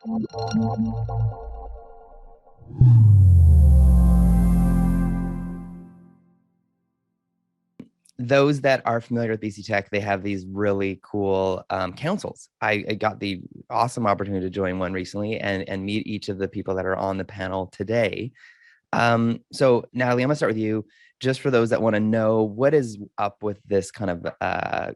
Those that are familiar with BC Tech, they have these really cool councils. I got the awesome opportunity to join one recently and meet each of the people that are on the panel today. So Natalie, I'm gonna start with you. Just for those that want to know what is up with this kind of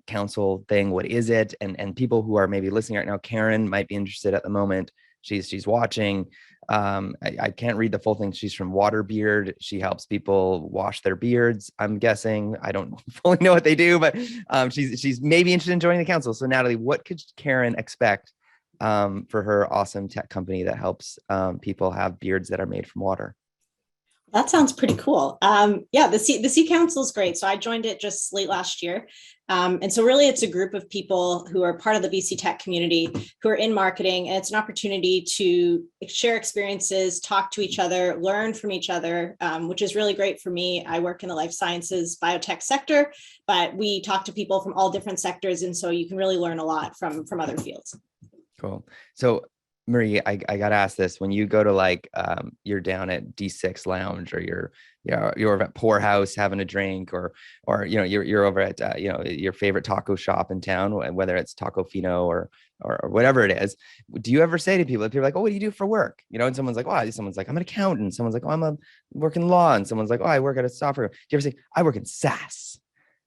council thing, what is it? And people who are maybe listening right now, Karen might be interested at the moment. She's watching. I can't read the full thing. She's from Waterbeard. She helps people wash their beards. I'm guessing. I don't fully know what they do, but she's maybe interested in joining the council. So Natalie, what could Karen expect for her awesome tech company that helps people have beards that are made from water? That sounds pretty cool. Yeah, the C Council is great. So I joined it just late last year. And so really it's a group of people who are part of the BC Tech community who are in marketing. And it's an opportunity to share experiences, talk to each other, learn from each other, which is really great for me. I work in the life sciences biotech sector, but we talk to people from all different sectors. And so you can really learn a lot from other fields. Cool. So Marie, I got to ask this. When you go to like, you're down at D6 Lounge, or you're over at Poorhouse having a drink, or you're over at your favorite taco shop in town, whether it's Taco Fino or whatever it is. Do you ever say to people, are like, oh, what do you do for work? And someone's like, oh, someone's like, I'm an accountant. Someone's like, oh, I'm a work in law, and someone's like, oh, I work at a software. Do you ever say, I work in SaaS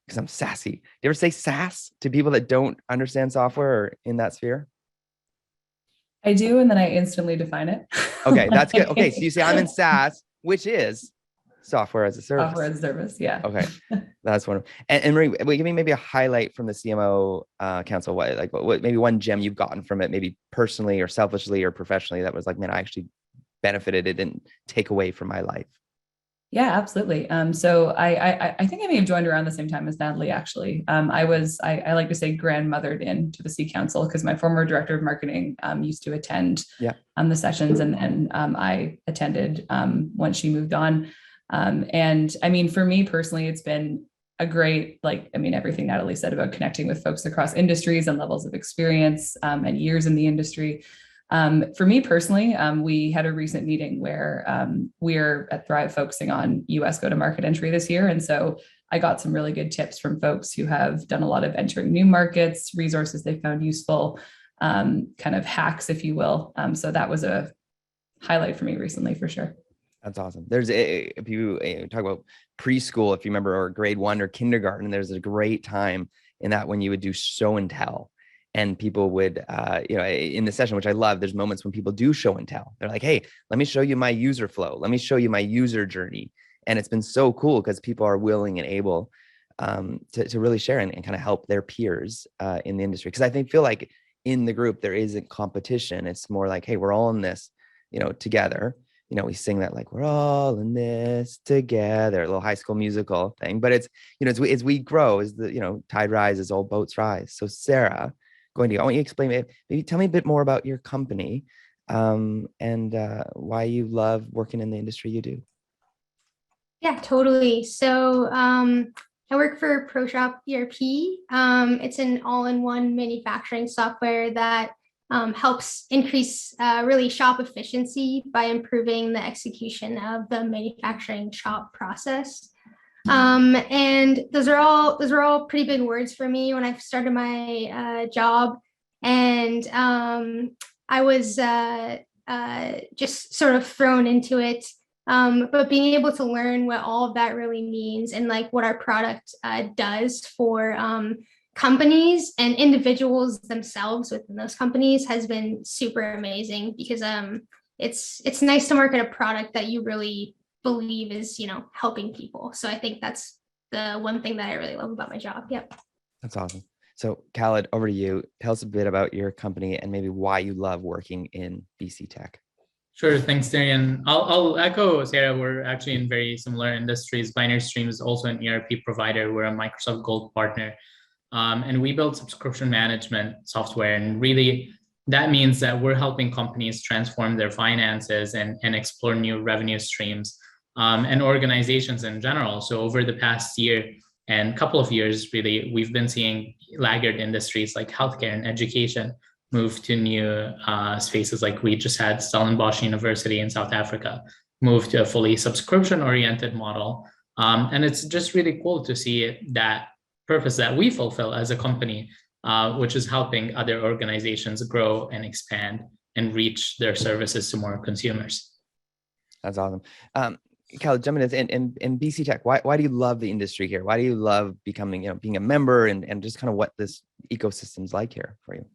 because I'm sassy? Do you ever say SaaS to people that don't understand software or in that sphere? I do, and then I instantly define it. Okay, that's good. Okay, so you say I'm in SaaS, which is software as a service. Software as a service, yeah. Okay, that's one. And Marie, give me maybe a highlight from the CMO Council. What maybe one gem you've gotten from it, maybe personally or selfishly or professionally, that was like, man, I actually benefited. It didn't take away from my life. Yeah, absolutely. So I think I may have joined around the same time as Natalie, actually. I like to say grandmothered into the C Council because my former director of marketing used to attend the sessions, and I attended once she moved on. And I mean, for me personally, it's been a great, everything Natalie said about connecting with folks across industries and levels of experience and years in the industry. For me personally, we had a recent meeting where we're at Thrive focusing on US go-to-market entry this year. And so I got some really good tips from folks who have done a lot of entering new markets, resources they found useful, kind of hacks, if you will. So that was a highlight for me recently, for sure. That's awesome. If you talk about preschool, if you remember, or grade 1 or kindergarten, there's a great time in that when you would do show and tell. And people would, in the session, which I love, there's moments when people do show and tell. They're like, hey, let me show you my user flow. Let me show you my user journey. And it's been so cool because people are willing and able to really share and kind of help their peers in the industry. Because I feel like in the group, there isn't competition. It's more like, hey, we're all in this, together. We sing that like, we're all in this together, a little High School Musical thing. But it's, as we grow, as the, tide rises, all boats rise. So Sarah, I want you to explain, maybe tell me a bit more about your company and why you love working in the industry you do. Yeah, totally. So I work for ProShop ERP. It's an all-in-one manufacturing software that helps increase really shop efficiency by improving the execution of the manufacturing shop process. And those are all pretty big words for me when I started my job. And I was just sort of thrown into it. But being able to learn what all of that really means and like what our product does for companies and individuals themselves within those companies has been super amazing because it's nice to market a product that you really believe is, helping people. So I think that's the one thing that I really love about my job. Yep. That's awesome. So Khaled, over to you. Tell us a bit about your company and maybe why you love working in BC Tech. Sure. Thanks, Darian. I'll echo Sarah. We're actually in very similar industries. Binary Stream is also an ERP provider. We're a Microsoft Gold partner. And we build subscription management software. And really, that means that we're helping companies transform their finances and explore new revenue streams and organizations in general. So over the past year and couple of years, really, we've been seeing laggard industries like healthcare and education move to new spaces. Like we just had Stellenbosch University in South Africa move to a fully subscription-oriented model. And it's just really cool to see that purpose that we fulfill as a company, which is helping other organizations grow and expand and reach their services to more consumers. That's awesome. Khaled, jumping in BC Tech, why do you love the industry here? Why do you love becoming, being a member and just kind of what this ecosystem's like here for you?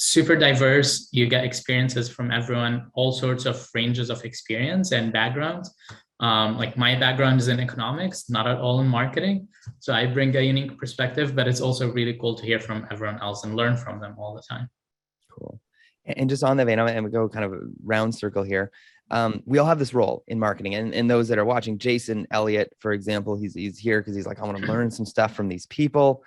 Super diverse. You get experiences from everyone, all sorts of ranges of experience and backgrounds. Like my background is in economics, not at all in marketing. So I bring a unique perspective, but it's also really cool to hear from everyone else and learn from them all the time. Cool. And just on that vein, and we go kind of a round circle here. We all have this role in marketing, and those that are watching, Jason Elliott, for example, he's here because he's like, I want to learn some stuff from these people.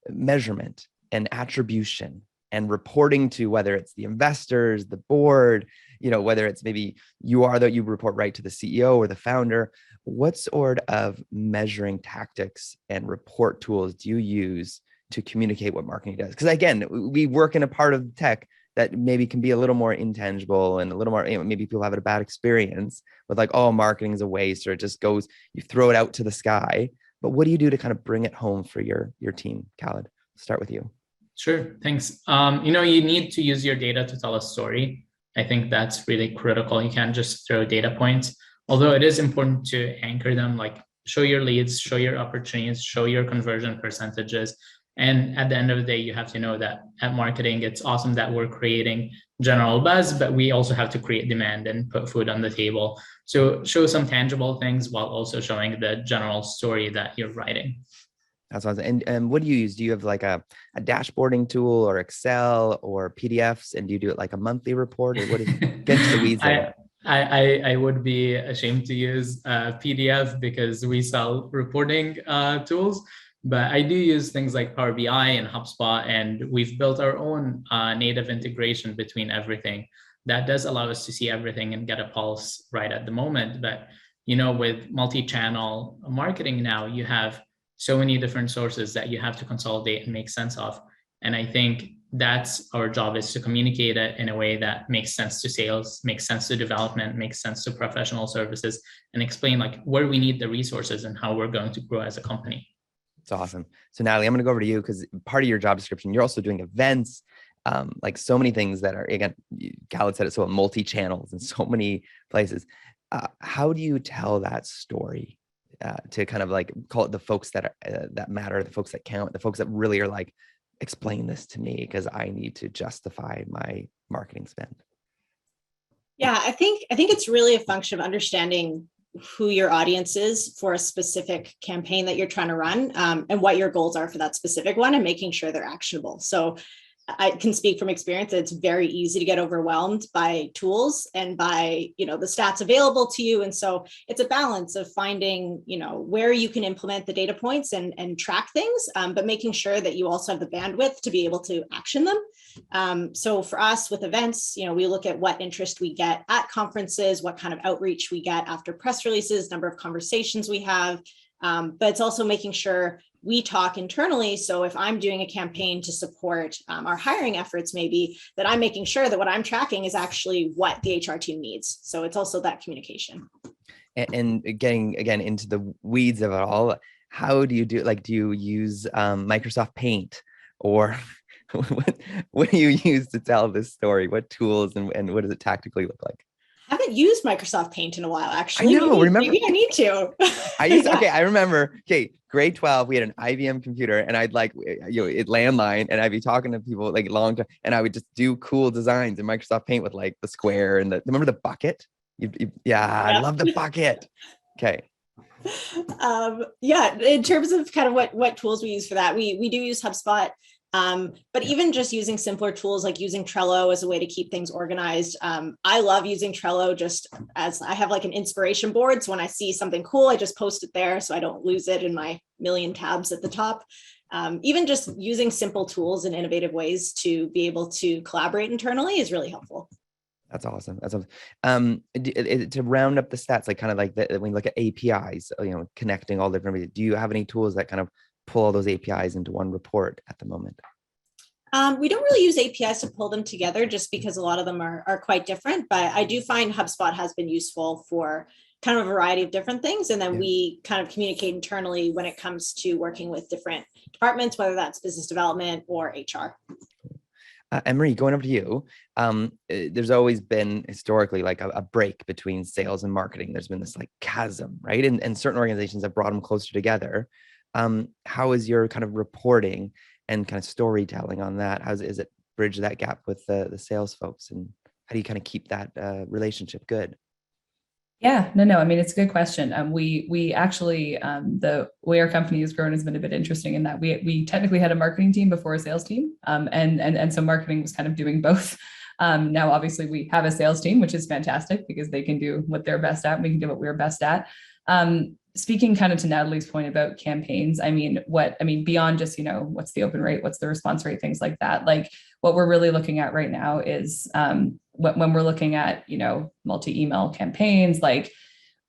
Measurement and attribution and reporting to whether it's the investors, the board, whether it's maybe you report right to the CEO or the founder. What sort of measuring tactics and report tools do you use to communicate what marketing does? Because again, we work in a part of tech that maybe can be a little more intangible and a little more, maybe people have a bad experience with like, oh, marketing is a waste, or it just goes, you throw it out to the sky. But what do you do to kind of bring it home for your team? Khaled, start with you. Sure, thanks. You need to use your data to tell a story. I think that's really critical. You can't just throw data points, although it is important to anchor them, like show your leads, show your opportunities, show your conversion percentages. And at the end of the day, you have to know that at marketing, it's awesome that we're creating general buzz, but we also have to create demand and put food on the table. So show some tangible things while also showing the general story that you're writing. That's awesome. And what do you use? Do you have like a dashboarding tool or Excel or PDFs? And do you do it like a monthly report, or what is it? Get to the weeds there. I would be ashamed to use PDF because we sell reporting tools, but I do use things like Power BI and HubSpot, and we've built our own native integration between everything. That does allow us to see everything and get a pulse right at the moment. But, with multi-channel marketing now, you have so many different sources that you have to consolidate and make sense of. And I think that's our job, is to communicate it in a way that makes sense to sales, makes sense to development, makes sense to professional services, and explain like where we need the resources and how we're going to grow as a company. It's awesome. So Natalie, I'm going to go over to you because part of your job description, you're also doing events, like so many things that are, again, Khaled said it, so multi-channels and so many places. How do you tell that story to kind of like call it the folks that matter, the folks that count, the folks that really are like, explain this to me because I need to justify my marketing spend? Yeah, I think it's really a function of understanding who your audience is for a specific campaign that you're trying to run, and what your goals are for that specific one, and making sure they're actionable. So I can speak from experience that it's very easy to get overwhelmed by tools and by, the stats available to you. And so it's a balance of finding, where you can implement the data points and track things, but making sure that you also have the bandwidth to be able to action them. So for us with events, we look at what interest we get at conferences, what kind of outreach we get after press releases, number of conversations we have. But it's also making sure we talk internally. So if I'm doing a campaign to support our hiring efforts, maybe that I'm making sure that what I'm tracking is actually what the HR team needs. So it's also that communication. And getting again into the weeds of it all, how do you do? Like, do you use Microsoft Paint, or what do you use to tell this story? What tools and what does it tactically look like? I haven't used Microsoft Paint in a while, actually. I know, maybe I need to. I remember, grade 12, we had an IBM computer, and I'd like, it landline, and I'd be talking to people like long time, and I would just do cool designs in Microsoft Paint with like the square and remember the bucket? I love the bucket. Okay. In terms of kind of what tools we use for that, we do use HubSpot. But even just using simpler tools like using Trello as a way to keep things organized. I love using Trello just as I have like an inspiration board. So when I see something cool, I just post it there so I don't lose it in my million tabs at the top. Even just using simple tools and innovative ways to be able to collaborate internally is really helpful. That's awesome. To round up the stats, like kind of like when you look at APIs, connecting all different, do you have any tools that kind of pull all those APIs into one report at the moment? We don't really use APIs to pull them together just because a lot of them are quite different, but I do find HubSpot has been useful for kind of a variety of different things. And then we kind of communicate internally when it comes to working with different departments, whether that's business development or HR. Emery, going over to you, there's always been historically like a break between sales and marketing. There's been this like chasm, right? And certain organizations have brought them closer together. How is your kind of reporting and kind of storytelling on that? Is it bridge that gap with the sales folks? And how do you kind of keep that relationship good? Yeah, no. I mean, it's a good question. We actually, the way our company has grown has been a bit interesting in that we technically had a marketing team before a sales team. And so marketing was kind of doing both. Now, obviously we have a sales team, which is fantastic because they can do what they're best at. And we can do what we're best at. Speaking kind of to Natalie's point about campaigns, beyond just, what's the open rate, what's the response rate, things like that. Like what we're really looking at right now is when we're looking at, multi-email campaigns, like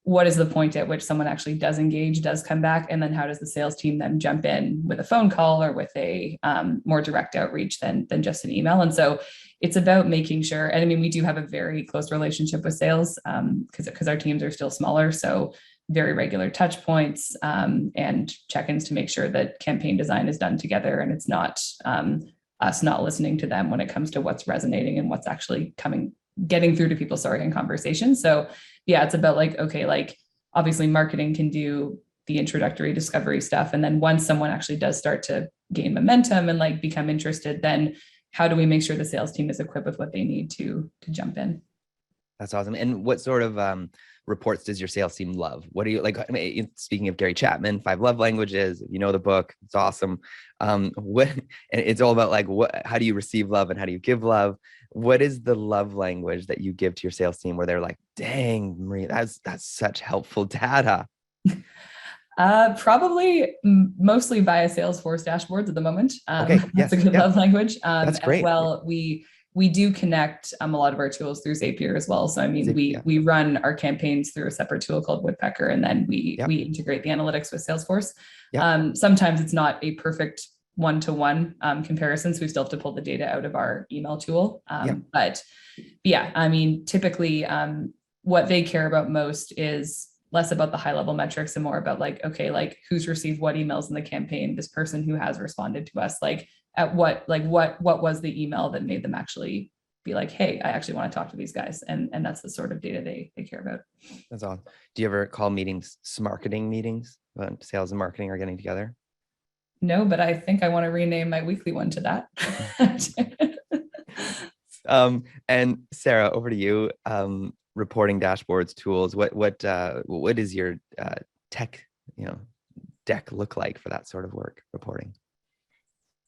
what is the point at which someone actually does engage, does come back? And then how does the sales team then jump in with a phone call or with a more direct outreach than just an email? And so it's about making sure, and I mean, we do have a very close relationship with sales because our teams are still smaller. So very regular touch points and check-ins to make sure that campaign design is done together and it's not us not listening to them when it comes to what's resonating and what's actually getting through to people, in conversations. So yeah, it's about like, okay, like obviously marketing can do the introductory discovery stuff. And then once someone actually does start to gain momentum and like become interested, then how do we make sure the sales team is equipped with what they need to jump in? That's awesome. And what sort of reports does your sales team love? What do you like? I mean, speaking of Gary Chapman, 5 Love Languages, if you know the book, it's awesome. And it's all about like, how do you receive love and how do you give love? What is the love language that you give to your sales team where they're like, dang, Marie, that's such helpful data? Probably mostly via Salesforce dashboards at the moment. Okay. That's a good love language. That's great. As well, we do connect a lot of our tools through Zapier as well. So I mean, we run our campaigns through a separate tool called Woodpecker, and then we integrate the analytics with Salesforce. Sometimes it's not a perfect one-to-one comparison, so we still have to pull the data out of our email tool. But yeah, I mean, typically what they care about most is less about the high-level metrics and more about like, okay, like who's received what emails in the campaign, this person who has responded to us, like at what was the email that made them actually be like, hey, I actually want to talk to these guys. And that's the sort of data they care about. That's all. Do you ever call meetings smarketing meetings when sales and marketing are getting together? No, but I think I want to rename my weekly one to that. And Sarah, over to you. Reporting dashboards, tools. What is your tech, deck look like for that sort of work, reporting?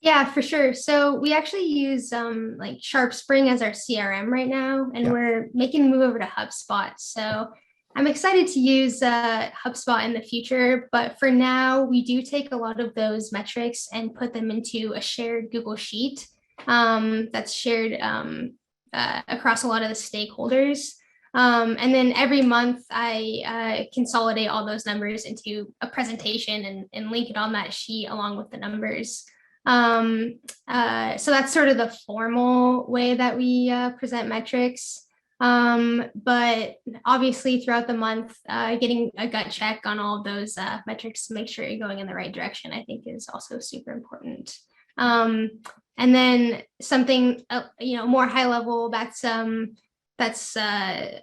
Yeah, for sure. So we actually use like SharpSpring as our CRM right now, and we're making the move over to HubSpot. So I'm excited to use HubSpot in the future, but for now, we do take a lot of those metrics and put them into a shared Google Sheet that's shared across a lot of the stakeholders. And then every month I consolidate all those numbers into a presentation and link it on that sheet along with the numbers. So that's sort of the formal way that we present metrics. But obviously throughout the month, getting a gut check on all of those metrics to make sure you're going in the right direction, I think is also super important. And then something, more high level, that's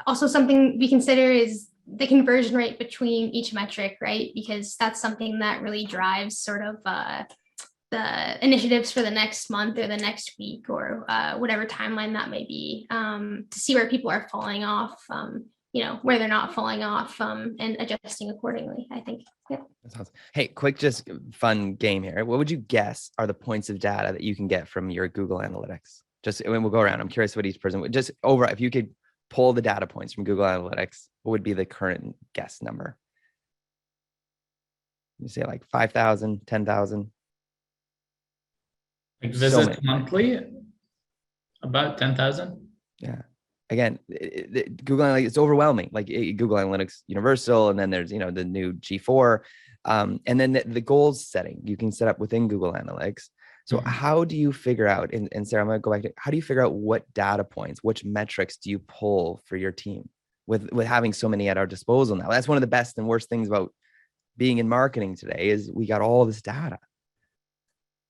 also something we consider is the conversion rate between each metric, right? Because that's something that really drives sort of the initiatives for the next month or the next week or whatever timeline that may be, to see where people are falling off, where they're not falling off, and adjusting accordingly, I think. Yeah. That's awesome. Hey, quick, just fun game here. What would you guess are the points of data that you can get from your Google Analytics? We'll go around. I'm curious what each person would just over. If you could pull the data points from Google Analytics, what would be the current guess number? You say like 5,000, 10,000. Visits monthly, about 10,000. Yeah. Again, Google Analytics, it's overwhelming. Like Google Analytics Universal, and then there's the new G4, and then the goals setting you can set up within Google Analytics. So Mhm. how do you figure out, and Sarah, I'm going to go back to, how do you figure out what data points, which metrics do you pull for your team with having so many at our disposal now? That's one of the best and worst things about being in marketing today is we got all this data.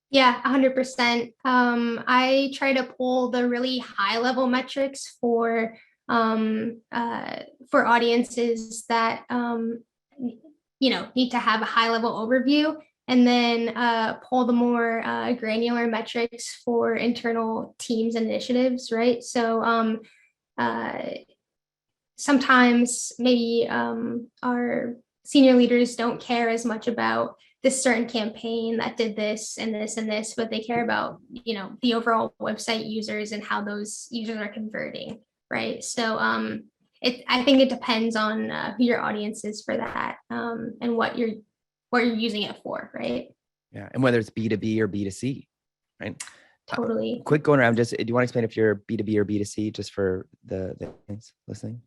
Yeah, 100%. I try to pull the really high level metrics for audiences that need to have a high level overview, and then pull the more granular metrics for internal teams and initiatives, right? So sometimes maybe our senior leaders don't care as much about this certain campaign that did this and this and this, but they care about, the overall website users and how those users are converting, right? So I think it depends on who your audience is for that, and what you're using it for, right? Yeah, and whether it's B2B or B2C, right? Totally. Quick going around, just do you want to explain if you're B2B or B2C, just for the listening?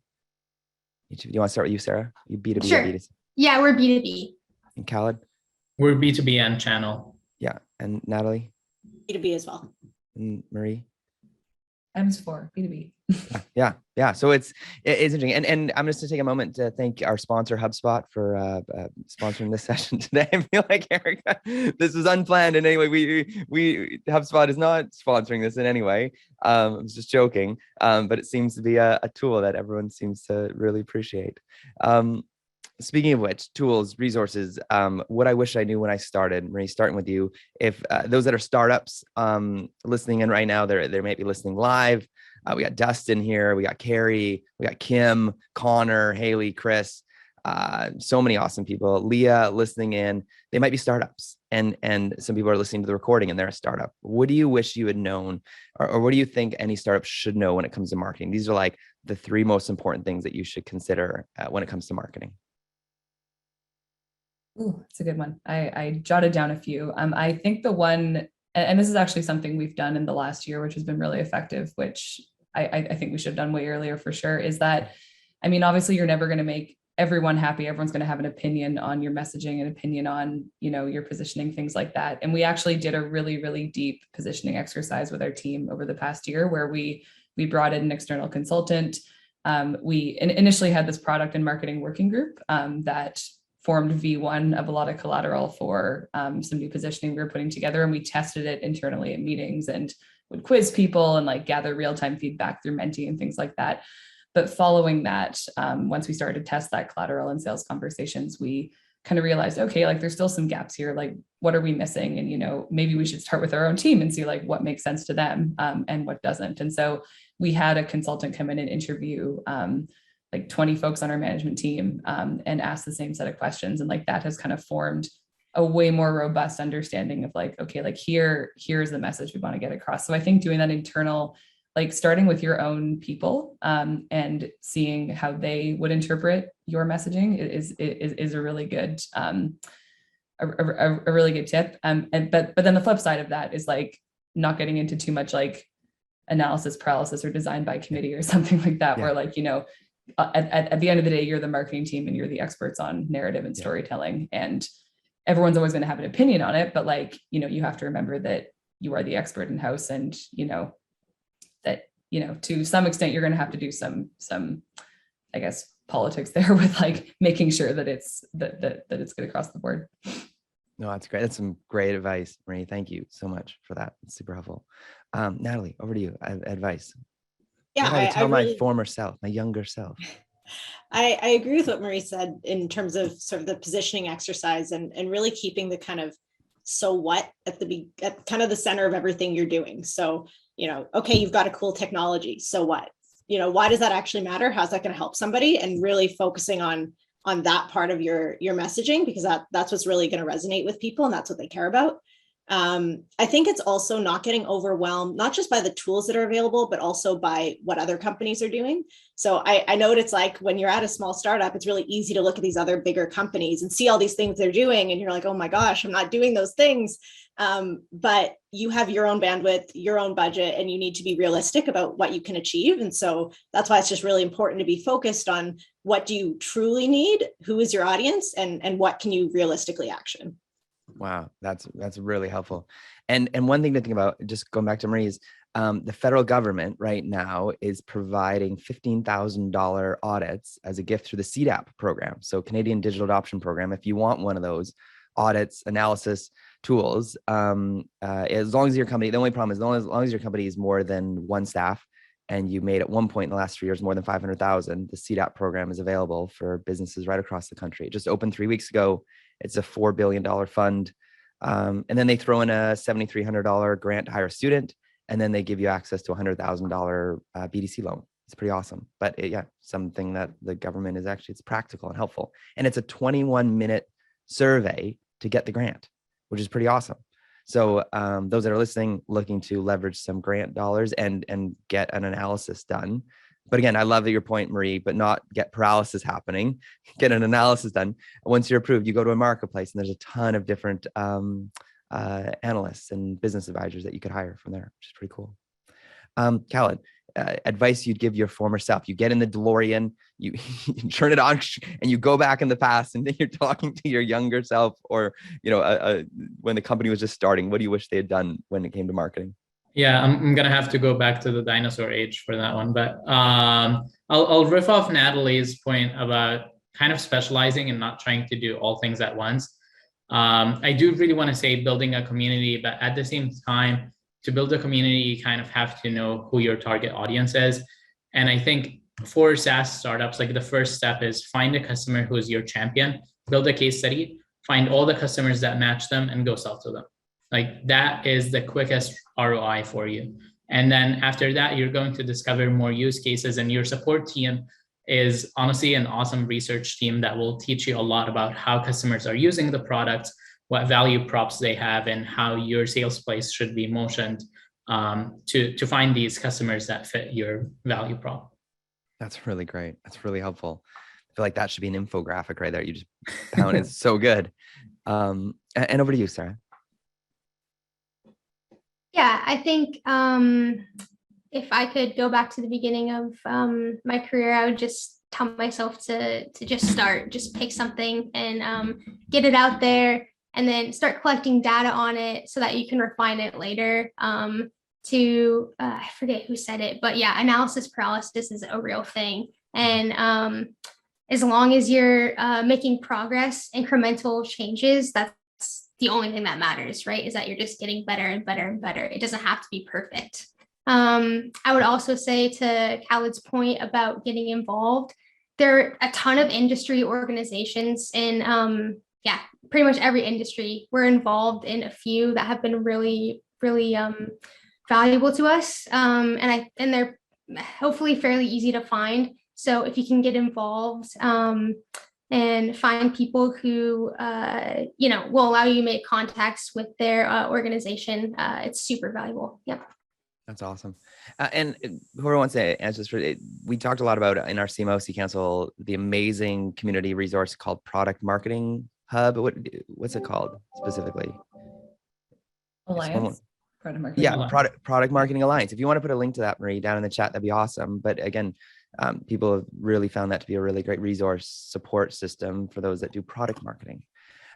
Do you want to start with you, Sarah? You B2B Sure. or B2C? Yeah, we're B2B. And Khaled? We're B2B and channel. Yeah, and Natalie? B2B as well. And Marie? M's for B2B. Yeah. So it's interesting, and I'm just to take a moment to thank our sponsor HubSpot for sponsoring this session today. I feel like, Erica, this was unplanned in any way. We HubSpot is not sponsoring this in any way. I was just joking, but it seems to be a tool that everyone seems to really appreciate. Speaking of which, tools, resources, what I wish I knew when I started, Marie, starting with you, if those that are startups listening in right now, they might be listening live. We got Dustin here, we got Carrie, we got Kim, Connor, Haley, Chris, so many awesome people. Leah listening in, they might be startups, and some people are listening to the recording and they're a startup. What do you wish you had known, or what do you think any startup should know when it comes to marketing? These are like the 3 most important things that you should consider when it comes to marketing. Ooh, that's a good one. I jotted down a few. I think the one, and this is actually something we've done in the last year, which has been really effective, which I think we should have done way earlier for sure, is that, I mean, obviously you're never going to make everyone happy. Everyone's going to have an opinion on your messaging, an opinion on, your positioning, things like that. And we actually did a really, really deep positioning exercise with our team over the past year, where we brought in an external consultant. We initially had this product and marketing working group that formed V1 of a lot of collateral for some new positioning we were putting together, and we tested it internally in meetings and would quiz people and like gather real-time feedback through Menti and things like that. But following that, once we started to test that collateral and sales conversations, we kind of realized, okay, like there's still some gaps here. Like, what are we missing? And, maybe we should start with our own team and see like what makes sense to them and what doesn't. And so we had a consultant come in and interview like 20 folks on our management team and ask the same set of questions. And like that has kind of formed a way more robust understanding of like, okay, like here's the message we want to get across. So I think doing that internal, like starting with your own people and seeing how they would interpret your messaging is a really good a really good tip. But then the flip side of that is like not getting into too much like analysis paralysis or design by committee or something like that, where like, at the end of the day, you're the marketing team and you're the experts on narrative and storytelling, and everyone's always going to have an opinion on it. But like, you have to remember that you are the expert in house, and that, to some extent, you're going to have to do some, I guess, politics there with like making sure that it's that it's good across the board. No, that's great. That's some great advice, Marie. Thank you so much for that. It's super helpful. Natalie, over to you. Advice. Yeah, I tell my former self, my younger self. I agree with what Marie said in terms of sort of the positioning exercise and really keeping the kind of so what at kind of the center of everything you're doing. So, okay, you've got a cool technology. So what? Why does that actually matter? How's that going to help somebody? And really focusing on that part of your messaging, because that's what's really going to resonate with people and that's what they care about. I think it's also not getting overwhelmed, not just by the tools that are available, but also by what other companies are doing. So I know what it's like when you're at a small startup, it's really easy to look at these other bigger companies and see all these things they're doing. And you're like, oh my gosh, I'm not doing those things. But you have your own bandwidth, your own budget, and you need to be realistic about what you can achieve. And so that's why it's just really important to be focused on what do you truly need, who is your audience, and what can you realistically action. Wow, that's really helpful. And one thing to think about, just going back to Marie's, the federal government right now is providing $15,000 audits as a gift through the CDAP program. So Canadian Digital Adoption Program. If you want one of those audits, analysis tools, as long as your company, the only problem is as long as your company is more than one staff, and you made at one point in the last 3 years more than 500,000, the CDAP program is available for businesses right across the country. It just opened 3 weeks ago. It's a $4 billion fund. And then they throw in a $7,300 grant to hire a student. And then they give you access to a $100,000 BDC loan. It's pretty awesome. But something that the government is actually, it's practical and helpful. And it's a 21-minute survey to get the grant, which is pretty awesome. So those that are listening, looking to leverage some grant dollars and get an analysis done. But again, I love your point, Marie, but not get paralysis happening, get an analysis done. Once you're approved, you go to a marketplace and there's a ton of different analysts and business advisors that you could hire from there, which is pretty cool. Khaled, advice you'd give your former self: you get in the DeLorean, you turn it on and you go back in the past and then you're talking to your younger self, or, when the company was just starting. What do you wish they had done when it came to marketing? Yeah, I'm gonna have to go back to the dinosaur age for that one, but I'll riff off Natalie's point about kind of specializing and not trying to do all things at once. I do really want to say building a community, but at the same time, to build a community, you kind of have to know who your target audience is. And I think for SaaS startups, like the first step is find a customer who is your champion, build a case study, find all the customers that match them, and go sell to them. Like that is the quickest ROI for you. And then after that, you're going to discover more use cases, and your support team is honestly an awesome research team that will teach you a lot about how customers are using the products, what value props they have, and how your sales place should be motioned to find these customers that fit your value prop. That's really great. That's really helpful. I feel like that should be an infographic right there. You just pound it. It's so good. And over to you, Sarah. Yeah, I think if I could go back to the beginning of my career, I would just tell myself to just start, just pick something and get it out there, and then start collecting data on it so that you can refine it later. I forget who said it, but yeah, analysis paralysis is a real thing. And as long as you're making progress, incremental changes, that's the only thing that matters, right? Is that you're just getting better and better and better. It doesn't have to be perfect. I would also say, to Khaled's point about getting involved, there are a ton of industry organizations in, pretty much every industry. We're involved in a few that have been really, really valuable to us. And they're hopefully fairly easy to find. So if you can get involved, and find people who, will allow you to make contacts with their organization, it's super valuable. Yep. That's awesome. And whoever wants to answer this, we talked a lot about in our CMO Council, the amazing community resource called Product Marketing Hub. What's it called specifically? Alliance. Product Marketing. Yeah, Product Marketing Alliance. If you want to put a link to that, Marie, down in the chat, that'd be awesome. But again, people have really found that to be a really great resource support system for those that do product marketing.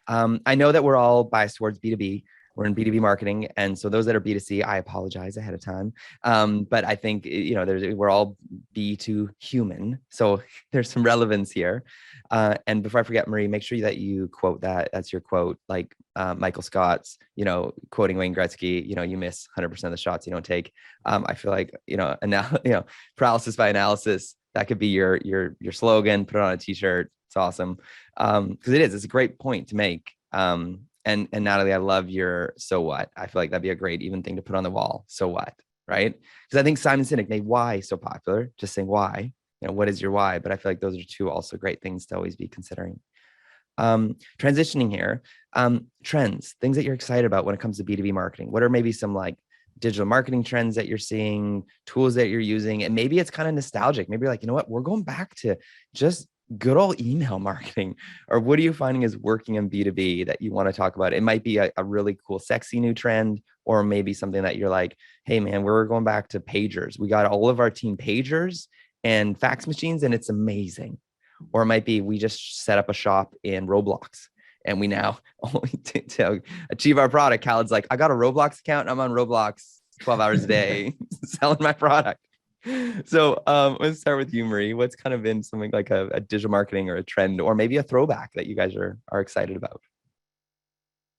I know that we're all biased towards B2B. We're in B2B marketing. And so those that are B2C, I apologize ahead of time. But I think, we're all B2 human. So there's some relevance here. And before I forget, Marie, make sure that you quote that. That's your quote, like Michael Scott's, quoting Wayne Gretzky, you miss 100% of the shots you don't take. I feel like, paralysis by analysis, that could be your slogan. Put it on a t-shirt. It's awesome. Because it's a great point to make. And Natalie, I love your so what. I feel like that'd be a great even thing to put on the wall. So what, right? Because I think Simon Sinek made why so popular, just saying why, what is your why? But I feel like those are two also great things to always be considering. Transitioning here, trends, things that you're excited about when it comes to B2B marketing. What are maybe some like digital marketing trends that you're seeing, tools that you're using? And maybe it's kind of nostalgic. Maybe you're like, we're going back to just good old email marketing. Or what are you finding is working in B2B that you want to talk about? It might be a really cool, sexy new trend, or maybe something that you're like, hey man, we're going back to pagers. We got all of our team pagers and fax machines, and it's amazing. Or it might be, we just set up a shop in Roblox And we now only to achieve our product. Khaled's like, I got a Roblox account. And I'm on Roblox 12 hours a day selling my product. So let's start with you, Marie. What's kind of been something like a digital marketing or a trend or maybe a throwback that you guys are excited about?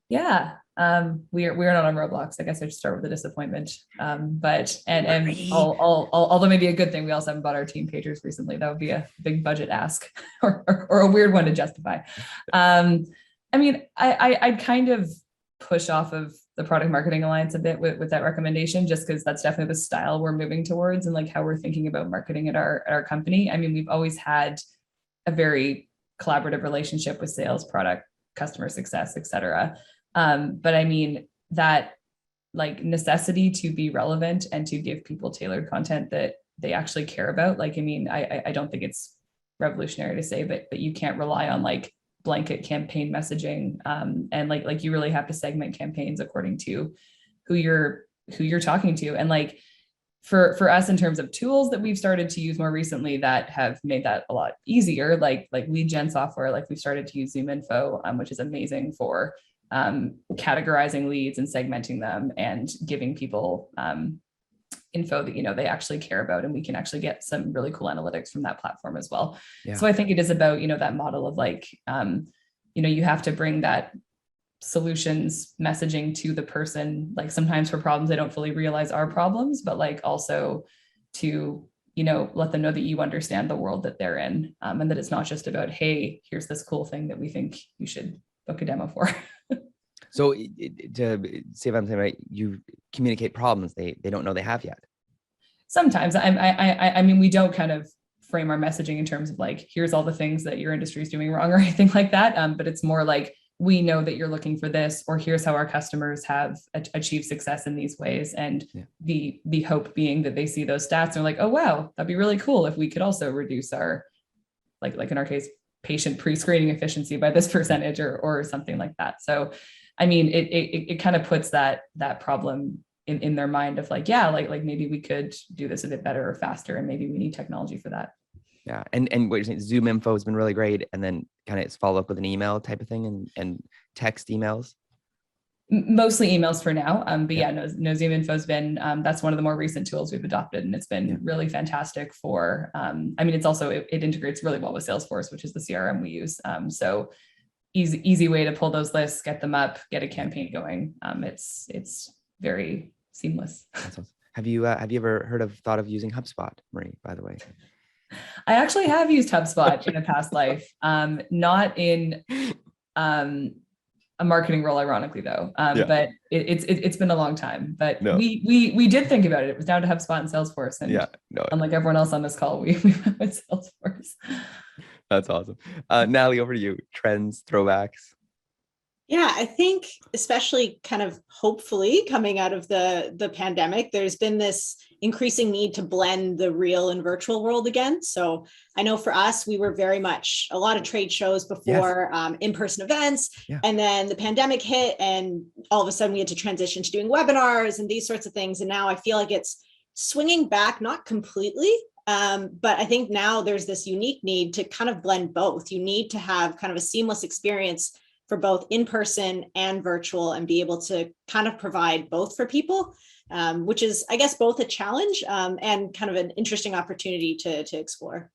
Yeah, we're not on Roblox. I guess I should start with the disappointment. But although maybe a good thing, we also haven't bought our team pagers recently. That would be a big budget ask or a weird one to justify. I mean, I'd kind of push off of the Product Marketing Alliance a bit with that recommendation, just because that's definitely the style we're moving towards and like how we're thinking about marketing at our company. I mean, we've always had a very collaborative relationship with sales, product, customer success, et cetera. But I mean, that like necessity to be relevant and to give people tailored content that they actually care about. Like, I mean, I don't think it's revolutionary to say, but you can't rely on like blanket campaign messaging. And like you really have to segment campaigns according to who you're talking to. And like for us in terms of tools that we've started to use more recently that have made that a lot easier, like lead gen software, like we've started to use ZoomInfo, which is amazing for categorizing leads and segmenting them and giving people info that, you know, they actually care about, and we can actually get some really cool analytics from that platform as well. Yeah. So I think it is about, you know, that model of like, you know, you have to bring that solutions messaging to the person, like sometimes for problems they don't fully realize are problems, but like also to, you know, let them know that you understand the world that they're in, and that it's not just about, hey, here's this cool thing that we think you should book a demo for. So to see if I'm saying right, you communicate problems they don't know they have yet. Sometimes I mean, we don't kind of frame our messaging in terms of like, here's all the things that your industry is doing wrong or anything like that. But it's more like, we know that you're looking for this, or here's how our customers have achieved success in these ways. And the hope being that they see those stats and are like, oh, wow, that'd be really cool if we could also reduce our, like in our case, patient pre-screening efficiency by this percentage or something like that. So, I mean, it kind of puts that problem in their mind of like, yeah, like maybe we could do this a bit better or faster, and maybe we need technology for that. Yeah, and what you're saying, ZoomInfo has been really great, and then kind of follow up with an email type of thing and text emails. Mostly emails for now, but yeah, no ZoomInfo has been that's one of the more recent tools we've adopted, and it's been really fantastic for. I mean, it's also it integrates really well with Salesforce, which is the CRM we use. So easy way to pull those lists, get them up, get a campaign going. It's very seamless. Awesome. Have you ever thought of using HubSpot, Marie, by the way? I actually have used HubSpot in a past life, not in a marketing role, ironically though. But it's been a long time. But we did think about it. It was down to HubSpot and Salesforce, and unlike everyone else on this call, we went with Salesforce. That's awesome. Natalie, over to you. Trends, throwbacks. Yeah, I think especially kind of hopefully coming out of the pandemic, there's been this increasing need to blend the real and virtual world again. So I know for us, we were very much a lot of trade shows before, in-person events, and then the pandemic hit, and all of a sudden we had to transition to doing webinars and these sorts of things. And now I feel like it's swinging back, not completely, but I think now there's this unique need to kind of blend both. You need to have kind of a seamless experience for both in-person and virtual, and be able to kind of provide both for people, which is, I guess, both a challenge and kind of an interesting opportunity to explore.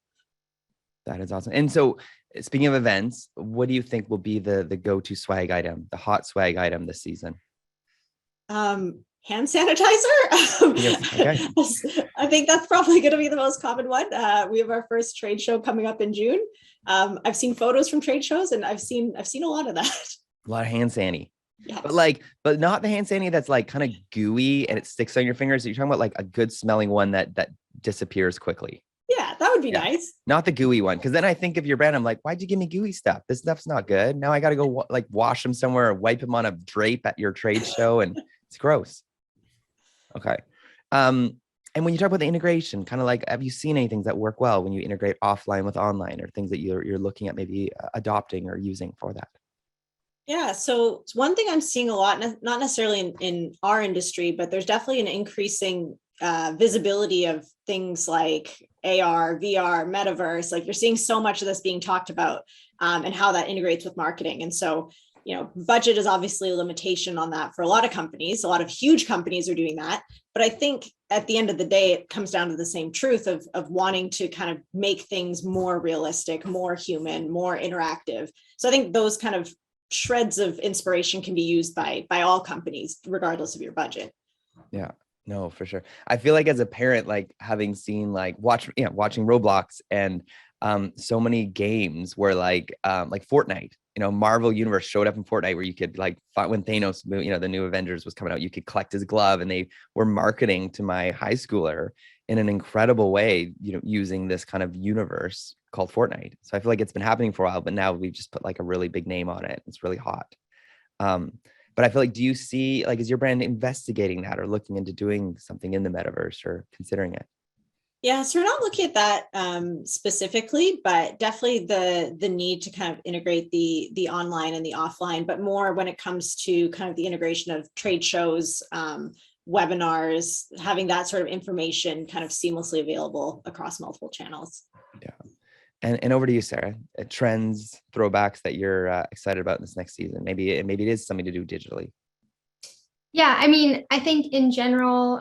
That is awesome. And so speaking of events, what do you think will be the go-to swag item, the hot swag item this season? Hand sanitizer. Okay. I think that's probably going to be the most common one. We have our first trade show coming up in June. I've seen photos from trade shows, and I've seen a lot of that. A lot of hand sanitizer. Yes. But not the hand sanitizer that's like kind of gooey and it sticks on your fingers. You're talking about like a good smelling one that disappears quickly. Yeah, that would be nice. Not the gooey one, because then I think of your brand. I'm like, why'd you give me gooey stuff? This stuff's not good. Now I got to go wash them somewhere or wipe them on a drape at your trade show, and it's gross. Okay. And when you talk about the integration, kind of like, have you seen any things that work well when you integrate offline with online, or things that you're looking at maybe adopting or using for that? Yeah, so it's one thing I'm seeing a lot, not necessarily in our industry, but there's definitely an increasing visibility of things like AR, VR, metaverse. Like you're seeing so much of this being talked about, and how that integrates with marketing. And so, budget is obviously a limitation on that for a lot of companies. A lot of huge companies are doing that. But I think at the end of the day, it comes down to the same truth of wanting to kind of make things more realistic, more human, more interactive. So I think those kind of shreds of inspiration can be used by all companies, regardless of your budget. Yeah, no, for sure. I feel like as a parent, like having seen watching Roblox and so many games where like Fortnite, Marvel Universe showed up in Fortnite where you could find when Thanos, the new Avengers was coming out, you could collect his glove, and they were marketing to my high schooler in an incredible way, using this kind of universe called Fortnite. So I feel like it's been happening for a while, but now we've just put like a really big name on it. It's really hot. But I feel like, do you see, is your brand investigating that or looking into doing something in the metaverse or considering it? Yeah, so we're not looking at that specifically, but definitely the need to kind of integrate the online and the offline, but more when it comes to kind of the integration of trade shows, webinars, having that sort of information kind of seamlessly available across multiple channels. Yeah. And over to you, Sarah. Trends, throwbacks that you're excited about in this next season. Maybe it is something to do digitally. Yeah, I mean, I think in general,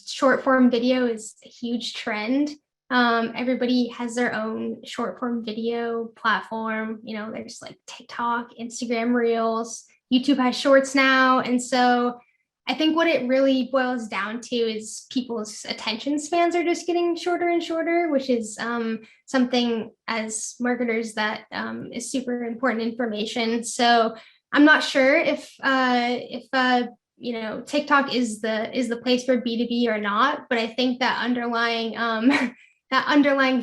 short form video is a huge trend. Everybody has their own short form video platform. There's like TikTok, Instagram Reels, YouTube has Shorts now. And so I think what it really boils down to is people's attention spans are just getting shorter and shorter, which is something as marketers that is super important information. So I'm not sure if TikTok is the place for B2B or not, but I think that underlying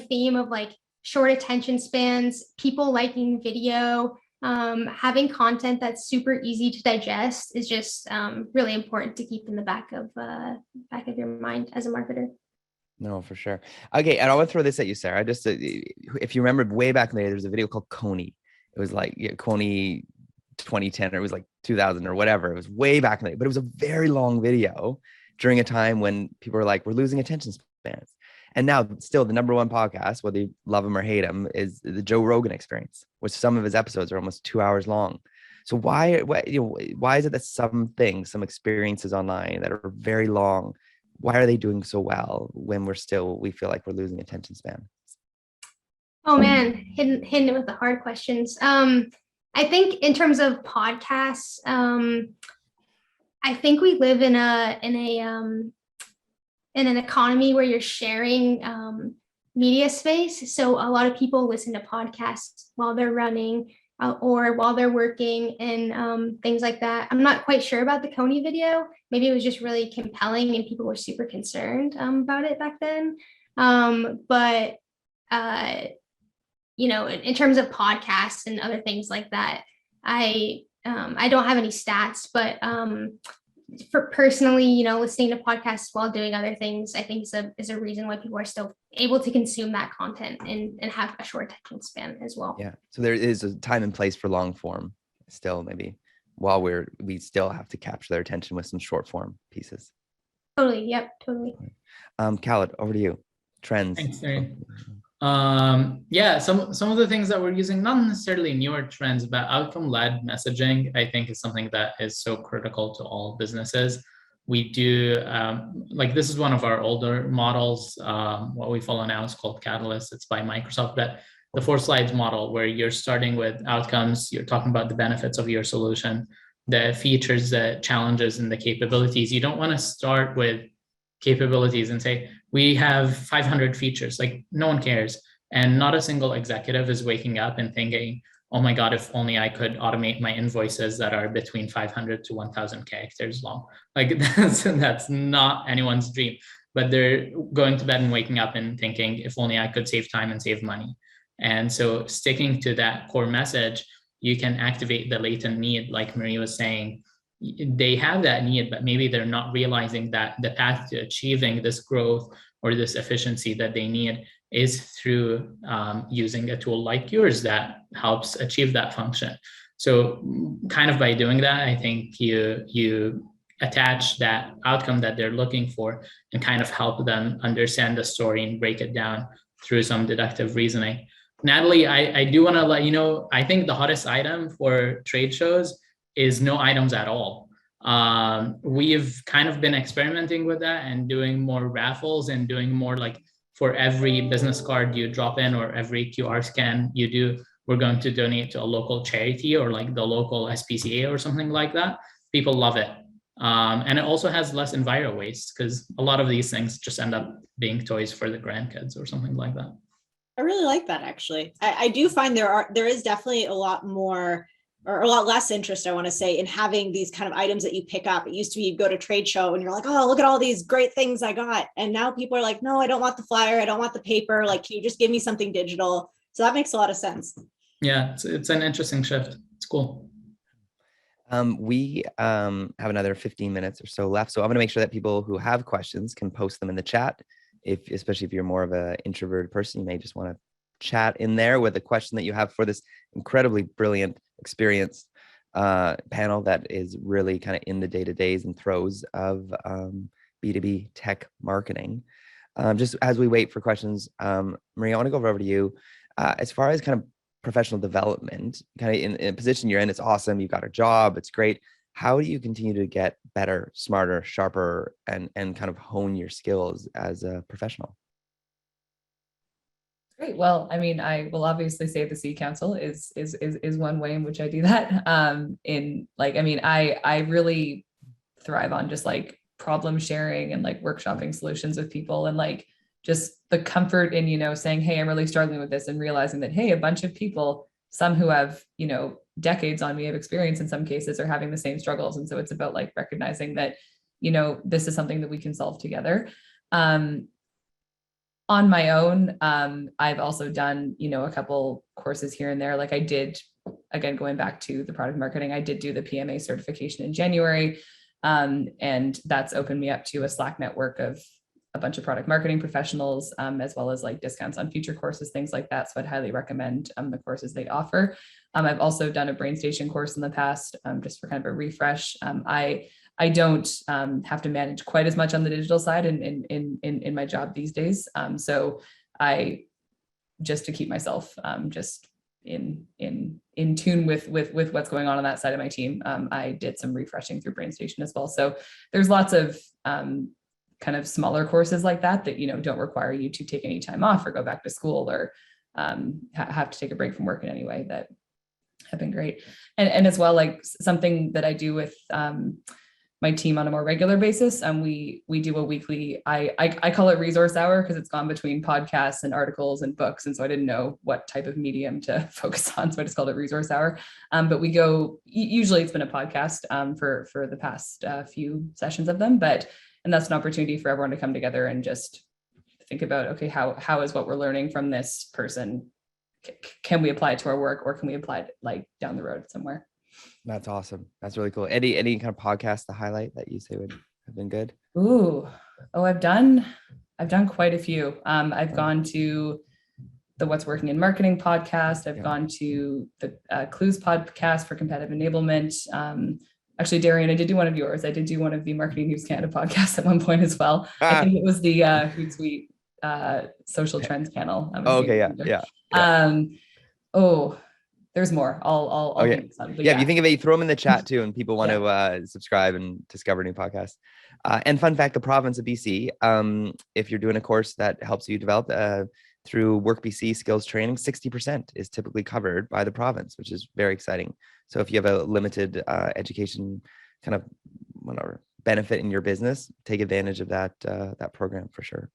theme of like short attention spans, people liking video, having content that's super easy to digest is just really important to keep in the back of your mind as a marketer. No, for sure. Okay, and I want to throw this at you, Sarah. Just if you remember way back in the day, there was a video called Coney. It was like Coney 2010, or it was like 2000 or whatever. It was way back in the day, but it was a very long video during a time when people were like, we're losing attention spans. And now still the number one podcast, whether you love him or hate him, is the Joe Rogan Experience, which some of his episodes are almost 2 hours long. So why is it that some experiences online that are very long, why are they doing so well when we feel like we're losing attention span? Oh man, hitting it with the hard questions. I think in terms of podcasts, I think we live in an economy where you're sharing media space. So a lot of people listen to podcasts while they're running or while they're working and things like that. I'm not quite sure about the Coney video. Maybe it was just really compelling and people were super concerned about it back then. But in terms of podcasts and other things like that, I don't have any stats, but for personally, listening to podcasts while doing other things, I think is a reason why people are still able to consume that content and have a short attention span as well. Yeah. So there is a time and place for long form still, maybe, while we still have to capture their attention with some short form pieces. Totally. Yep. Totally. Khaled, over to you. Trends. Thanks, Darian. Some of the things that we're using, not necessarily newer trends, but outcome-led messaging, I think is something that is so critical to all businesses. We do, this is one of our older models. What we follow now is called Catalyst. It's by Microsoft, but the 4 slides model where you're starting with outcomes, you're talking about the benefits of your solution, the features, the challenges, and the capabilities. You don't want to start with capabilities and say, we have 500 features, like no one cares. And not a single executive is waking up and thinking, oh my God, if only I could automate my invoices that are between 500 to 1,000 characters long. Like that's not anyone's dream, but they're going to bed and waking up and thinking, if only I could save time and save money. And so sticking to that core message, you can activate the latent need, like Marie was saying. They have that need, but maybe they're not realizing that the path to achieving this growth or this efficiency that they need is through using a tool like yours that helps achieve that function. So kind of by doing that, I think you attach that outcome that they're looking for and kind of help them understand the story and break it down through some deductive reasoning. Natalie, I do want to let you know, I think the hottest item for trade shows is no items at all. We've kind of been experimenting with that and doing more raffles and doing more like for every business card you drop in or every QR scan you do, we're going to donate to a local charity or like the local SPCA or something like that. People love it. And it also has less enviro waste because a lot of these things just end up being toys for the grandkids or something like that. I really like that, actually. I do find there is definitely a lot more or a lot less interest, I want to say, in having these kind of items that you pick up. It used to be you go to trade show and you're like, oh, look at all these great things I got. And now people are like, no, I don't want the flyer. I don't want the paper. Like, can you just give me something digital? So that makes a lot of sense. Yeah, it's an interesting shift. It's cool. We have another 15 minutes or so left. So I'm going to make sure that people who have questions can post them in the chat. Especially if you're more of an introverted person, you may just want to chat in there with a question that you have for this incredibly brilliant, experienced panel that is really kind of in the day-to-days and throes of B2B tech marketing. Just as we wait for questions, Maria, I want to go over to you. As far as kind of professional development, kind of in a position you're in, it's awesome. You've got a job, it's great. How do you continue to get better, smarter, sharper, and kind of hone your skills as a professional? Great. Well, I mean, I will obviously say the C Council is one way in which I do that. I really thrive on just like problem sharing and like workshopping solutions with people, and like just the comfort in, saying, hey, I'm really struggling with this, and realizing that, hey, a bunch of people, some who have, decades on me of experience in some cases, are having the same struggles. And so it's about like recognizing that, this is something that we can solve together. On my own, I've also done, a couple courses here and there. Like I did, again, going back to the product marketing, I did do the PMA certification in January. And that's opened me up to a Slack network of a bunch of product marketing professionals, as well as like discounts on future courses, things like that. So I'd highly recommend the courses they offer. I've also done a BrainStation course in the past, just for kind of a refresh. I don't have to manage quite as much on the digital side in my job these days. So I, just to keep myself just in tune with what's going on that side of my team, I did some refreshing through BrainStation as well. So there's lots of kind of smaller courses like that don't require you to take any time off or go back to school or have to take a break from work in any way, that have been great. And as well, like something that I do with my team on a more regular basis. We do a weekly, I call it resource hour because it's gone between podcasts and articles and books. And so I didn't know what type of medium to focus on. So I just called it resource hour. But we go, usually it's been a podcast for the past few sessions of them, and that's an opportunity for everyone to come together and just think about, okay, how is what we're learning from this person? Can we apply it to our work, or can we apply it like down the road somewhere? That's awesome. That's really cool. Any kind of podcast to highlight that you say would have been good? I've done quite a few. I've gone to the What's Working in Marketing podcast. I've gone to the Clues podcast for competitive enablement. Actually, Darian, I did do one of yours. I did do one of the Marketing News Canada podcasts at one point as well. I think it was the Hootsuite social trends panel. Okay, yeah. There's more. I'll okay. If you think of it, you throw them in the chat too, and people want to subscribe and discover new podcasts. And fun fact, the province of BC, if you're doing a course that helps you develop through Work BC skills training, 60% is typically covered by the province, which is very exciting. So if you have a limited education kind of benefit in your business, take advantage of that program for sure.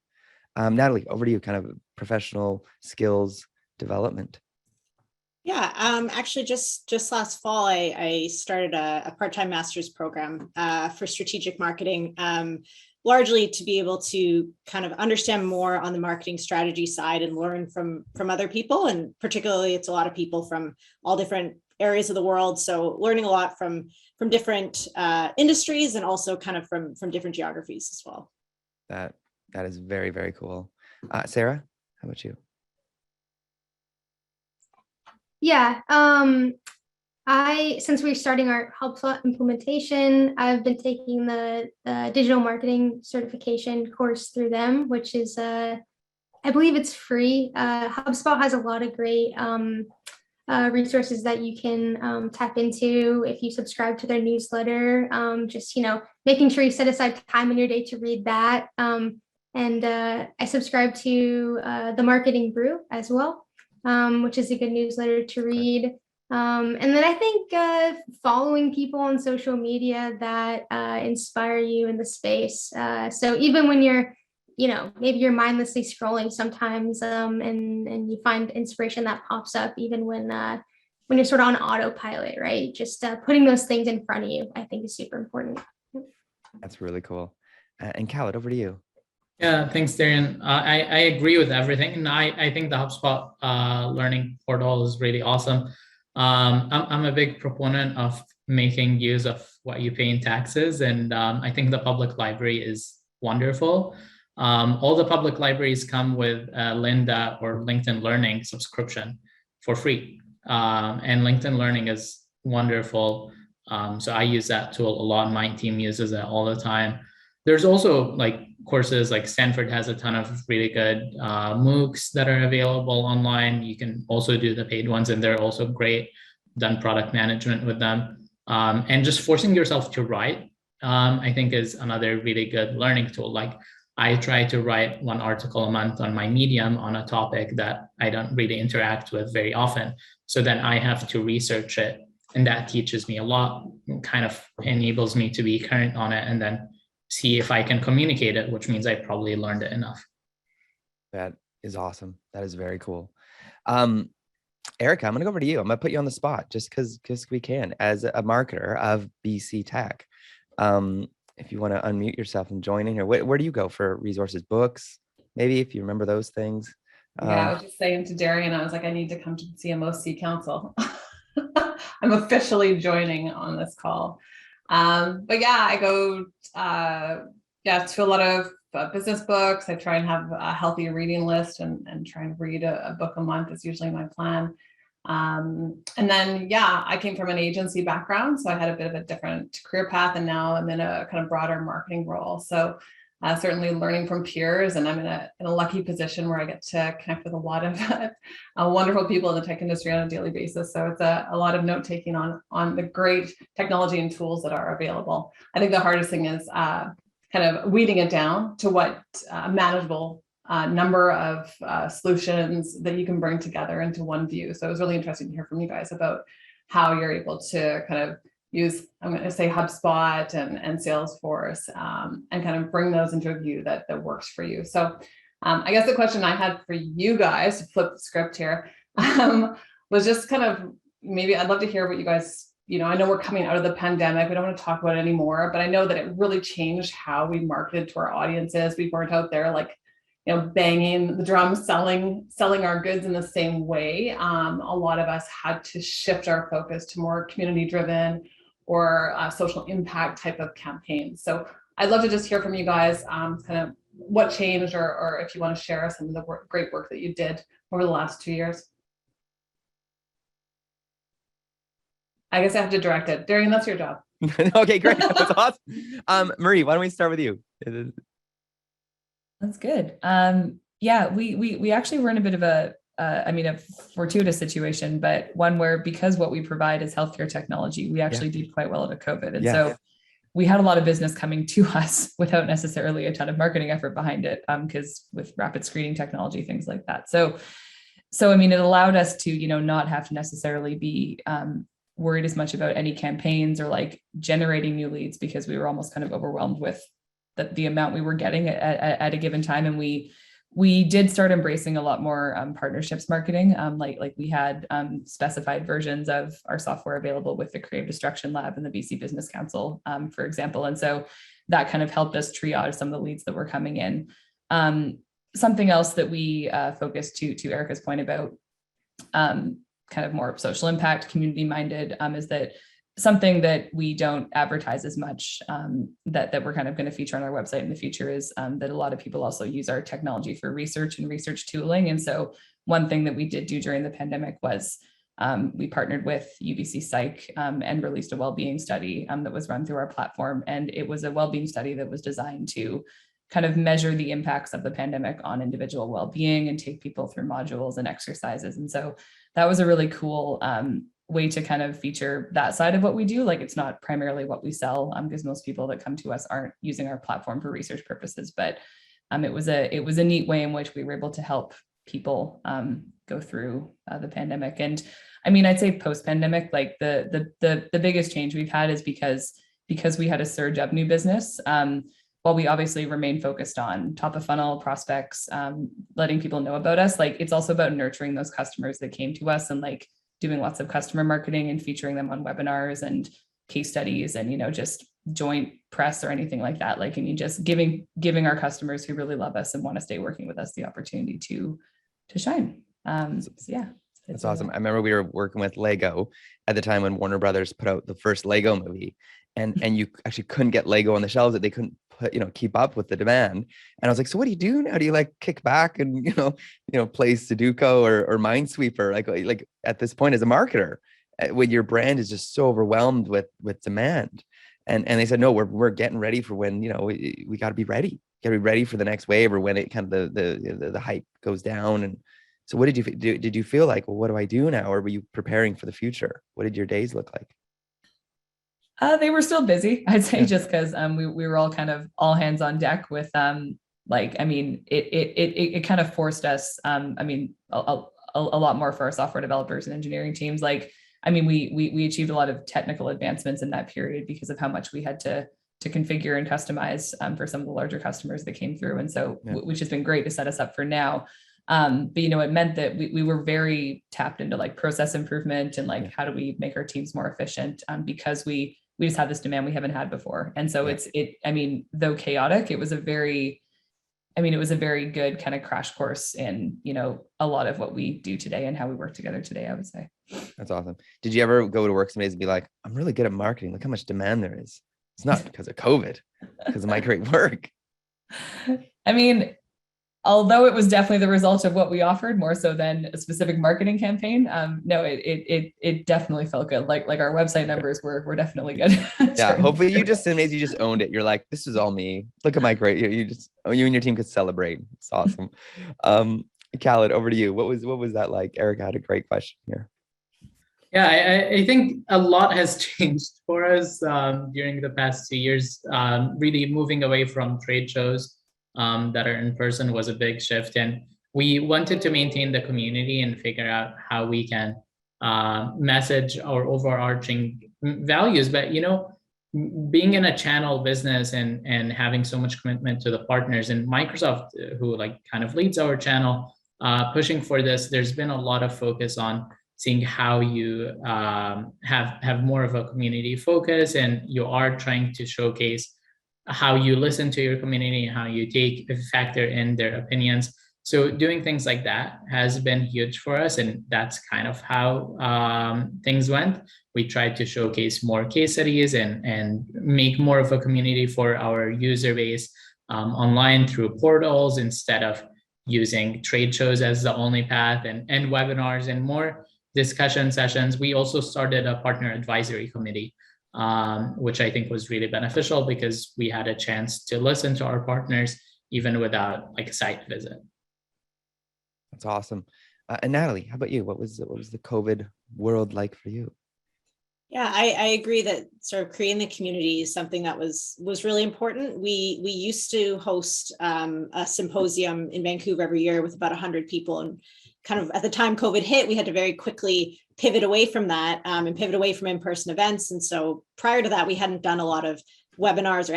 Natalie, over to you, kind of professional skills development. Yeah, actually just last fall, I started a part-time master's program for strategic marketing, largely to be able to kind of understand more on the marketing strategy side and learn from other people. And particularly, it's a lot of people from all different areas of the world. So learning a lot from different industries and also kind of from different geographies as well. That is very, very cool. Sarah, how about you? Yeah. Since we're starting our HubSpot implementation, I've been taking the digital marketing certification course through them, which is, I believe it's free. HubSpot has a lot of great resources that you can tap into if you subscribe to their newsletter. Just, making sure you set aside time in your day to read that. And I subscribe to the Marketing Brew as well, which is a good newsletter to read. And then I think following people on social media that inspire you in the space. So even when you're, maybe you're mindlessly scrolling sometimes, and you find inspiration that pops up even when you're sort of on autopilot, right? Just putting those things in front of you, I think, is super important. That's really cool. And Khaled, over to you. Yeah, thanks, Darian. I agree with everything. And I think the HubSpot learning portal is really awesome. I'm a big proponent of making use of what you pay in taxes. And I think the public library is wonderful. All the public libraries come with Lynda or LinkedIn Learning subscription for free. And LinkedIn Learning is wonderful. So I use that tool a lot. My team uses it all the time. There's also courses like Stanford has a ton of really good MOOCs that are available online. You can also do the paid ones, and they're also great. Done product management with them. And just forcing yourself to write, I think, is another really good learning tool. I try to write one article a month on my Medium on a topic that I don't really interact with very often. So then I have to research it, and that teaches me a lot, kind of enables me to be current on it, and then see if I can communicate it, which means I probably learned it enough. That is awesome. That is very cool. Erica, I'm going to go over to you. I'm going to put you on the spot just because we can, as a marketer of BC Tech. If you want to unmute yourself and join in here, where do you go for resources, books, maybe, if you remember those things? Yeah, I was just saying to Darian, I was like, I need to come to the CMOC Council. I'm officially joining on this call. But yeah, I go to a lot of business books. I try and have a healthy reading list and try and read a book a month is usually my plan. And then, I came from an agency background, so I had a bit of a different career path, and now I'm in a kind of broader marketing role. So certainly learning from peers, and I'm in a lucky position where I get to connect with a lot of wonderful people in the tech industry on a daily basis. So it's a lot of note taking on the great technology and tools that are available. I think the hardest thing is kind of weeding it down to what manageable number of solutions that you can bring together into one view. So it was really interesting to hear from you guys about how you're able to kind of use, I'm going to say, HubSpot and Salesforce, and kind of bring those into a view that works for you. So I guess the question I had for you guys, to flip the script here, was just kind of, maybe I'd love to hear what you guys, I know we're coming out of the pandemic. We don't want to talk about it anymore, but I know that it really changed how we marketed to our audiences. We weren't out there banging the drum, selling our goods in the same way. A lot of us had to shift our focus to more community-driven or social impact type of campaigns. So I'd love to just hear from you guys, kind of what changed, or if you want to share some of the great work that you did over the last 2 years. I guess I have to direct it. Darian, that's your job. Okay, great. That's awesome. Marie, why don't we start with you? That's good. We actually were in a bit of a fortuitous situation, but one where, because what we provide is healthcare technology, we actually did quite well out of COVID. And so we had a lot of business coming to us without necessarily a ton of marketing effort behind it, because with rapid screening technology, things like that. So it allowed us to, not have to necessarily be worried as much about any campaigns or generating new leads, because we were almost kind of overwhelmed with the amount we were getting at a given time. And we did start embracing a lot more partnerships marketing. We had specified versions of our software available with the Creative Destruction Lab and the BC Business Council, for example. And so that kind of helped us triage some of the leads that were coming in. Something else that we focused to Erica's point about kind of more social impact, community minded, is that something that we don't advertise as much, that we're kind of going to feature on our website in the future, is that a lot of people also use our technology for research and research tooling. And so one thing that we did do during the pandemic was we partnered with UBC Psych and released a well-being study that was run through our platform. And it was a well-being study that was designed to kind of measure the impacts of the pandemic on individual well-being and take people through modules and exercises. And so that was a really cool way to kind of feature that side of what we do. Like, it's not primarily what we sell, because most people that come to us aren't using our platform for research purposes, but it was a neat way in which we were able to help people go through the pandemic. And I mean, I'd say post-pandemic, like the biggest change we've had is because we had a surge of new business. While we obviously remain focused on top of funnel prospects, letting people know about us, like, it's also about nurturing those customers that came to us and like doing lots of customer marketing and featuring them on webinars and case studies and, just joint press or anything like that. Like, I mean, just giving our customers who really love us and want to stay working with us the opportunity to shine. So yeah. That's awesome. I remember we were working with Lego at the time when Warner Brothers put out the first Lego movie, and you actually couldn't get Lego on the shelves, that they couldn't keep up with the demand. And I was like, so what do you do now? Do you like kick back and, play Sudoku or Minesweeper? Like at this point as a marketer, when your brand is just so overwhelmed with demand. And they said, no, we're getting ready for when, we got to be ready. Got to be ready for the next wave, or when it kind of the hype goes down. And so what did you do? Did you feel like, well, what do I do now? Or were you preparing for the future? What did your days look like? They were still busy, I'd say, just because we were all kind of all hands on deck with it kind of forced us, a lot more for our software developers and engineering teams. Like, I mean, we achieved a lot of technical advancements in that period because of how much we had to configure and customize for some of the larger customers that came through. And so, which has been great to set us up for now. But it meant that we were very tapped into like process improvement and like, how do we make our teams more efficient? Because we just have this demand we haven't had before. And so though chaotic, it was a very good kind of crash course in, a lot of what we do today and how we work together today, I would say. That's awesome. Did you ever go to work some days and be like, I'm really good at marketing. Look how much demand there is. It's not because of COVID, because of my great work. I mean, although it was definitely the result of what we offered more so than a specific marketing campaign, it definitely felt good. Like our website numbers were definitely good. Yeah, hopefully you just owned it. You're like, this is all me. Look at my great. You and your team could celebrate. It's awesome. Khaled, over to you. What was that like? Erica had a great question here. Yeah, I think a lot has changed for us during the past 2 years. Really moving away from trade shows that are in person was a big shift, and we wanted to maintain the community and figure out how we can message our overarching values. But being in a channel business and having so much commitment to the partners, and Microsoft, who like kind of leads our channel, pushing for this, there's been a lot of focus on seeing how you have more of a community focus, and you are trying to showcase how you listen to your community, how you factor in their opinions. So doing things like that has been huge for us, and that's kind of how things went. We tried to showcase more case studies and make more of a community for our user base online through portals instead of using trade shows as the only path, and webinars and more discussion sessions. We also started a partner advisory committee, which I think was really beneficial because we had a chance to listen to our partners even without like a site visit. That's awesome. And Natalie, how about you? What was the COVID world like for you? Yeah, I agree that sort of creating the community is something that was really important. We used to host a symposium in Vancouver every year with about 100 people, and kind of at the time COVID hit, we had to very quickly pivot away from that and pivot away from in-person events. And so prior to that, we hadn't done a lot of webinars or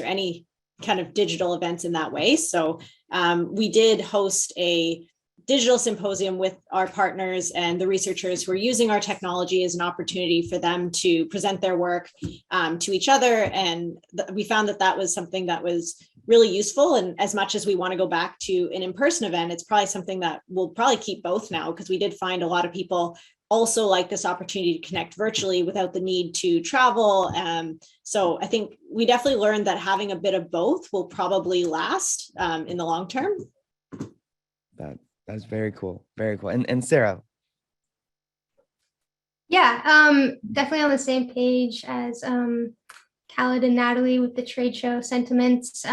any kind of digital events in that way. So we did host a digital symposium with our partners and the researchers who are using our technology as an opportunity for them to present their work to each other. And we found that was something that was really useful. And as much as we want to go back to an in-person event, it's probably something that we'll probably keep both now, because we did find a lot of people also like this opportunity to connect virtually without the need to travel. So I think we definitely learned that having a bit of both will probably last in the long term. That's very cool. Very cool. And Sarah? Yeah, definitely on the same page as Khaled and Natalie with the trade show sentiments.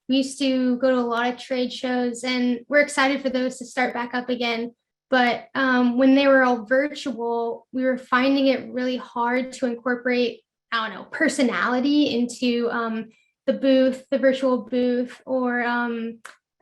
We used to go to a lot of trade shows, and we're excited for those to start back up again. But when they were all virtual, we were finding it really hard to incorporate, I don't know, personality into the booth, the virtual booth, or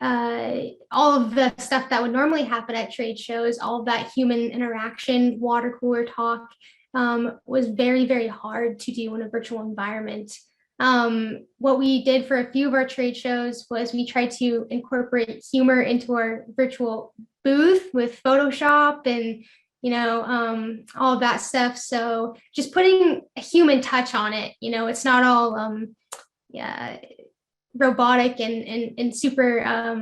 all of the stuff that would normally happen at trade shows, all of that human interaction, water cooler talk, was very, very hard to do in a virtual environment. What we did for a few of our trade shows was we tried to incorporate humor into our virtual booth with Photoshop and all of that stuff. So just putting a human touch on it. It's not all yeah, robotic and super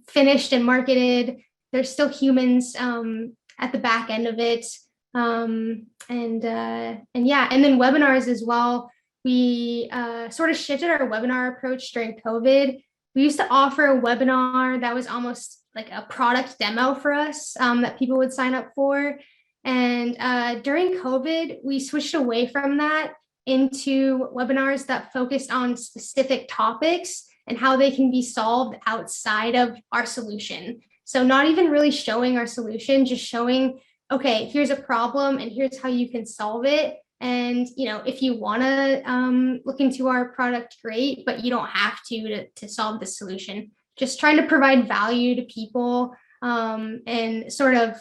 finished and marketed. There's still humans at the back end of it. And yeah, and then webinars as well. We sort of shifted our webinar approach during COVID. We used to offer a webinar that was almost like a product demo for us that people would sign up for. And during COVID, we switched away from that into webinars that focused on specific topics and how they can be solved outside of our solution. So not even really showing our solution, just showing, okay, here's a problem and here's how you can solve it. And if you want to look into our product, great, but you don't have to solve the solution. Just trying to provide value to people and sort of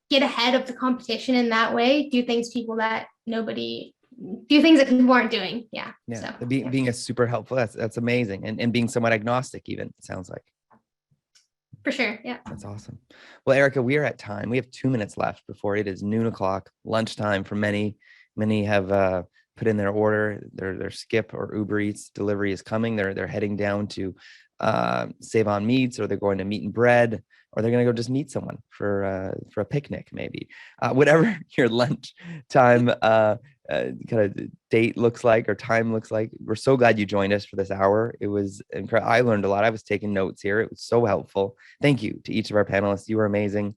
get ahead of the competition in that way. Do things that people aren't doing. Yeah. Yeah. So, being a super helpful. That's amazing, and being somewhat agnostic, even, it sounds like. For sure. Yeah. That's awesome. Well, Erica, we are at time. We have 2 minutes left before it is noon o'clock, lunchtime for many. Many have put in their order. Their Skip or Uber Eats delivery is coming. They're heading down to Save on Meats, or they're going to Meat and Bread, or they're going to go just meet someone for a picnic, maybe. Whatever your lunch time kind of date looks like, or time looks like. We're so glad you joined us for this hour. It was incredible. I learned a lot. I was taking notes here. It was so helpful. Thank you to each of our panelists. You were amazing.